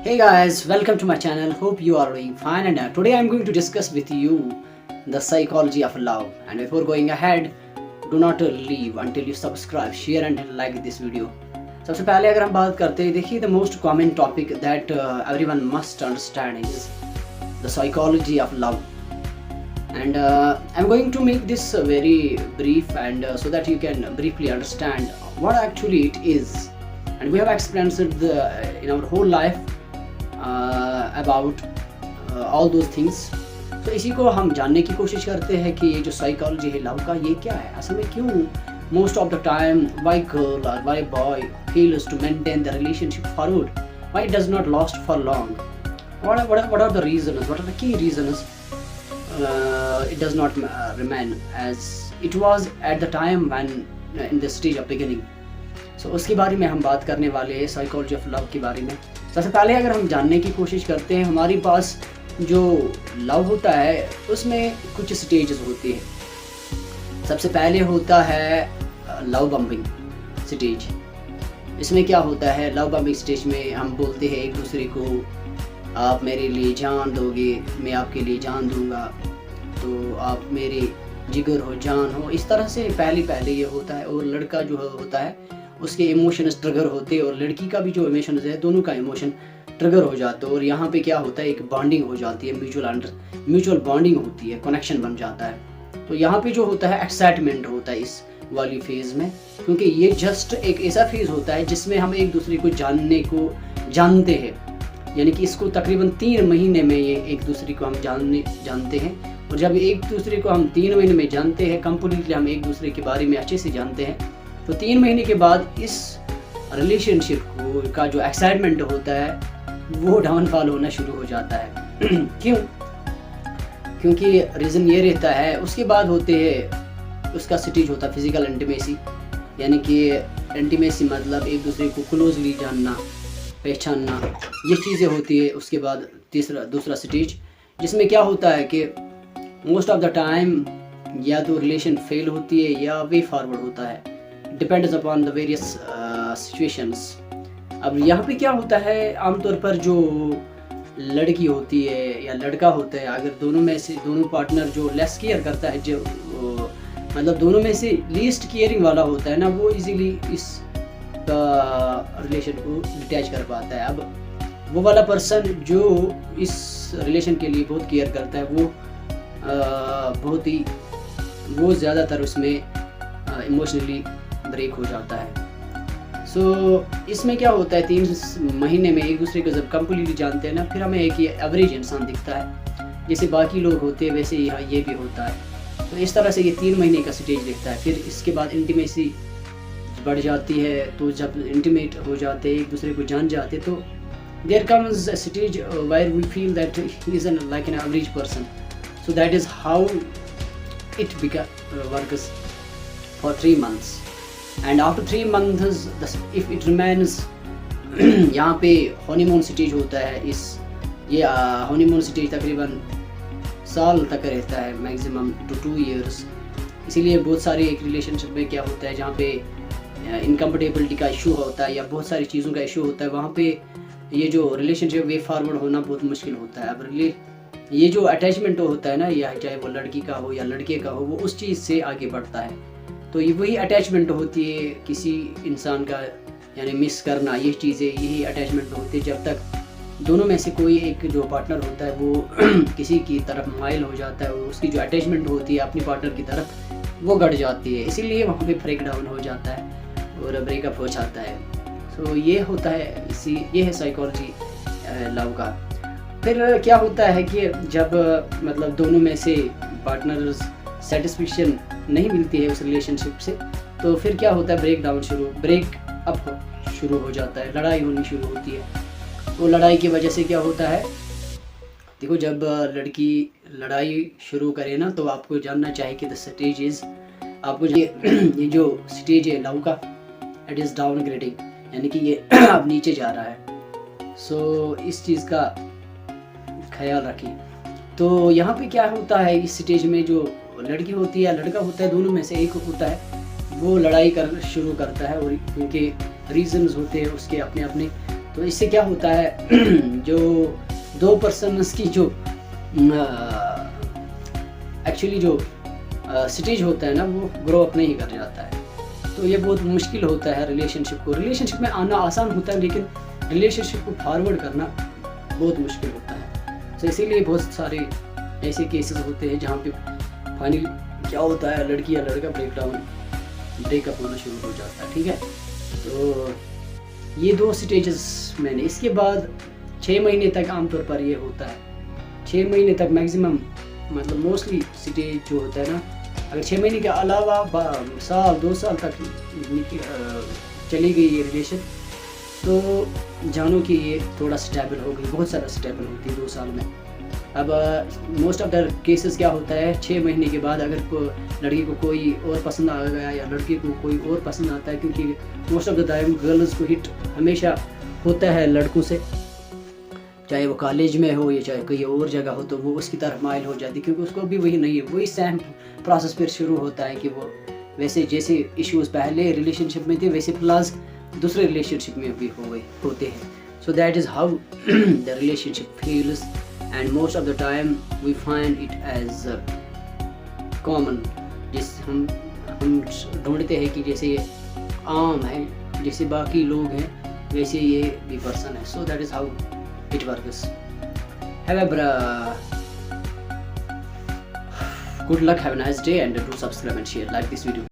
Hey guys, welcome to my channel. Hope you are doing fine and today I am going to discuss with you the psychology of love. And before going ahead, do not leave until you subscribe, share and like this video. सबसे पहले अगर हम बात करते हैं, देखिए the most common topic that everyone must understand is the psychology of love. And I'm going to make this very brief and so that you can briefly understand what actually it is. And we have experienced in our whole life about all those things. तो इसी को हम जानने की कोशिश करते हैं कि ये जो साइकोलॉजी है लव का, ये क्या है असल में, क्यों most of the time why girl or why boy fails to maintain the relationship forward, why it does not last for long, what are the reasons, what are the key reasons it does not remain as it was at the time when in the stage of beginning. So उसके बारे में हम बात करने वाले हैं, psychology of love के बारे में. सबसे पहले अगर हम जानने की कोशिश करते हैं, हमारे पास जो लव होता है उसमें कुछ स्टेजेस होते हैं. सबसे पहले होता है लव बम्बिंग स्टेज. इसमें क्या होता है, लव बम्बिंग स्टेज में हम बोलते हैं एक दूसरे को, आप मेरे लिए जान दोगे, मैं आपके लिए जान दूंगा, तो आप मेरे जिगर हो, जान हो. इस तरह से पहले ये होता है. और लड़का जो होता है उसके इमोशंस ट्रिगर होते हैं और लड़की का भी जो इमोशंस है, दोनों का इमोशन ट्रिगर हो जाता है. और यहाँ पे क्या होता है, एक बॉन्डिंग हो जाती है, म्यूचुअल बॉन्डिंग होती है, कनेक्शन बन जाता है. तो यहाँ पे जो होता है एक्साइटमेंट होता है इस वाली फेज़ में, क्योंकि ये जस्ट एक ऐसा फेज़ होता है जिसमें हम एक दूसरे को जानते हैं. यानी कि इसको तकरीबन 3 महीने में ये एक दूसरे को हम जानते हैं. और जब एक दूसरे को हम 3 महीने में जानते हैं, कम्प्लीटली हम एक दूसरे के बारे में अच्छे से जानते हैं, तो 3 महीने के बाद इस रिलेशनशिप का जो एक्साइटमेंट होता है वो डाउनफॉल होना शुरू हो जाता है. क्यों? क्योंकि रीज़न ये रहता है, उसके बाद होते हैं, उसका स्टेज होता है फिज़िकल इंटीमेसी. यानी कि इंटीमेसी मतलब एक दूसरे को क्लोजली जानना, पहचानना, ये चीज़ें होती है. उसके बाद दूसरा स्टेज जिसमें क्या होता है कि मोस्ट ऑफ द टाइम या तो रिलेशन फेल होती है या वे फॉरवर्ड होता है, depends upon the various situations. अब यहाँ पे क्या होता है, आमतौर पर जो लड़की होती है या लड़का होता है, अगर दोनों पार्टनर जो लेस केयर करता है, जो मतलब दोनों में से लीस्ट केयरिंग वाला होता है ना, वो इजीली इस रिलेशन को डिटैच कर पाता है. अब वो वाला पर्सन जो इस रिलेशन के लिए बहुत केयर करता है, वो ज़्यादातर उसमें इमोशनली ब्रेक हो जाता है. सो इसमें क्या होता है, 3 महीने में एक दूसरे को जब कम्प्लीटली जानते हैं ना, फिर हमें एक एवरेज इंसान दिखता है. जैसे बाकी लोग होते हैं वैसे यहाँ ये भी होता है. तो इस तरह से ये 3 महीने का स्टेज दिखता है. फिर इसके बाद इंटीमेसी बढ़ जाती है. तो जब इंटीमेट हो जाते हैं, एक दूसरे को जान जाते, तो there comes a stage where we feel that he is like an average person. So that is how it works for 3 months. And after 3 months if it remains, यहाँ पे हनीमून स्टेज होता है. ये हनीमून स्टेज तकरीबन साल तक रहता है, मैक्सिमम 2 years. इसीलिए बहुत सारे एक रिलेशनशिप में क्या होता है, जहाँ पे इनकम्पेटेबिलिटी का इशू होता है या बहुत सारी चीज़ों का इशू होता है, वहाँ पे ये जो रिलेशनशिप वे फॉरवर्ड होना बहुत मुश्किल होता है. अब ये जो अटैचमेंट होता है ना, या चाहे वो लड़की का हो या लड़के का हो, वो उस चीज़ से आगे बढ़ता है. तो ये वही अटैचमेंट होती है किसी इंसान का, यानी मिस करना, ये चीज़ें यही अटैचमेंट होती है. जब तक दोनों में से कोई एक जो पार्टनर होता है वो किसी की तरफ माइल हो जाता है, और उसकी जो अटैचमेंट होती है अपनी पार्टनर की तरफ, वो घट जाती है. इसीलिए वहाँ पे ब्रेक डाउन हो जाता है और ब्रेकअप हो जाता है. सो ये होता है, ये है साइकोलॉजी लव का. फिर क्या होता है कि जब मतलब दोनों में से पार्टनर्स सेटिस्फेक्शन नहीं मिलती है उस रिलेशनशिप से, तो फिर क्या होता है, ब्रेकअप शुरू हो जाता है, लड़ाई होनी शुरू होती है. तो लड़ाई की वजह से क्या होता है, देखो जब लड़की लड़ाई शुरू करे ना, तो आपको जानना चाहिए कि द स्टेज इज़, आपको ये जो स्टेज है लव का, इट इज़ डाउनग्रेडिंग, यानी कि ये अब नीचे जा रहा है. सो इस चीज़ का ख्याल रखिए. तो यहाँ पे क्या होता है, इस स्टेज में जो लड़की होती है या लड़का होता है, दोनों में से एक होता है, वो लड़ाई शुरू करता है. और उनके रीजंस होते हैं उसके अपने अपने, तो इससे क्या होता है जो दो पर्सन्स की जो एक्चुअली जो स्टेज होता है ना, वो ग्रो अप नहीं कर जाता है। तो ये बहुत मुश्किल होता है रिलेशनशिप में आना आसान होता है, लेकिन रिलेशनशिप को फॉरवर्ड करना बहुत मुश्किल होता है। तो इसीलिए बहुत सारे ऐसे केसेस होते हैं जहाँ पे फाइनली क्या होता है, लड़की या लड़का ब्रेकअप होना शुरू हो जाता है। ठीक है, तो ये 2 स्टेजेस मैंने, इसके बाद 6 महीने तक आमतौर पर ये होता है। 6 महीने तक मैक्सिमम, मतलब मोस्टली स्टेज जो होता है ना, अगर 6 महीने के अलावा साल 2 साल तक चली गई ये रिलेशन, तो जानो कि ये थोड़ा स्टेबल हो गई, बहुत ज़्यादा स्टेबल होती है 2 साल में। अब मोस्ट ऑफ द केसेस क्या होता है, 6 महीने के बाद अगर लड़की को कोई और पसंद आ गया या लड़के को कोई और पसंद आता है, क्योंकि most of the time girls को हिट हमेशा होता है लड़कों से, चाहे वो कॉलेज में हो या चाहे कहीं और जगह हो, तो वो उसकी तरफ माइल हो जाती है, क्योंकि उसको भी वही नहीं है, वही सेम प्रोसेस फिर शुरू होता है कि वो वैसे जैसे इश्यूज पहले रिलेशनशिप में थे वैसे प्लस दूसरे रिलेशनशिप में भी होते हैं। So that is how the relationship feels, and most of the time we find it as common. जिस हम ढूंढते हैं कि जैसे ये आम है, जैसे बाकी लोग हैं वैसे ये भी पर्सन है। सो that is how it works. Have a good luck, have a nice day, and do subscribe and share, like this video.